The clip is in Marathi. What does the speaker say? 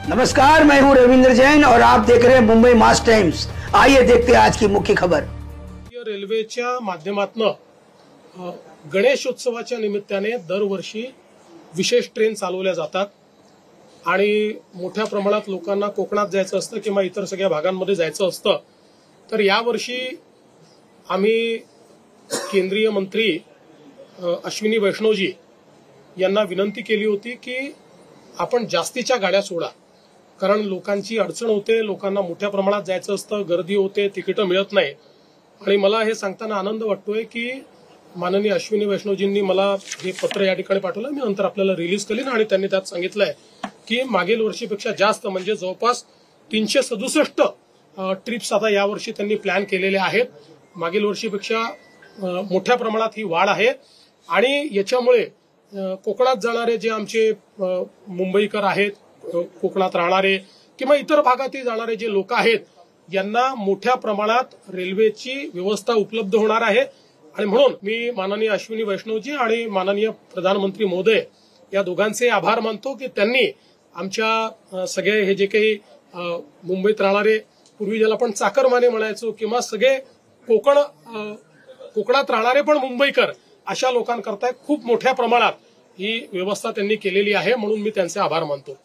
नमस्कार, मैं हूं रविंद्र जैन और आप देख रहे हैं मुंबई मास टाइम्स। आइए देखते हैं आज की मुख्य खबर। रेल्वेच्या माध्यमातून गणेशोत्सवाच्या निमित्ताने दरवर्षी विशेष ट्रेन चालवल्या जातात आणि मोठ्या प्रमाणात लोकांना कोकणात जायचं असतं किंवा इतर सगळ्या भागांमध्ये जायचं असतं। तर यावर्षी आम्ही केंद्रीय मंत्री अश्विनी वैष्णवजी यांना विनंती केली होती की आपण जास्तीच्या गाड्या सोडा, कारण लोकांची अडचण होते, लोकांना मोठ्या प्रमाणात जायचं असतं, गर्दी होते, तिकीटं मिळत नाही। आणि मला हे सांगताना आनंद वाटतोय की माननीय अश्विनी वैष्णवजींनी मला हे पत्र या ठिकाणी पाठवलं। मी नंतर आपल्याला रिलीज करीन आणि त्यांनी त्यात सांगितलंय की मागील वर्षीपेक्षा जास्त म्हणजे जवळपास 367 ट्रिप्स आता यावर्षी त्यांनी प्लॅन केलेले आहेत। मागील वर्षीपेक्षा मोठ्या प्रमाणात ही वाढ आहे आणि याच्यामुळे कोकणात जाणारे जे आमचे मुंबईकर आहेत, कोकणात राहणारे किंवा इतर भागातही जाणारे जे लोक आहेत, यांना मोठ्या प्रमाणात रेल्वेची व्यवस्था उपलब्ध होणार आहे। आणि म्हणून मी माननीय अश्विनी वैष्णवजी आणि माननीय प्रधानमंत्री महोदय या दोघांचे आभार मानतो की त्यांनी आमच्या सगळे हे जे काही मुंबईत राहणारे, पूर्वी ज्याला आपण चाकरमाने म्हणायचो, किंवा सगळे कोकणात राहणारे पण मुंबईकर, अशा लोकांकरता खूप मोठ्या प्रमाणात ही व्यवस्था त्यांनी केलेली आहे, म्हणून मी त्यांचे आभार मानतो।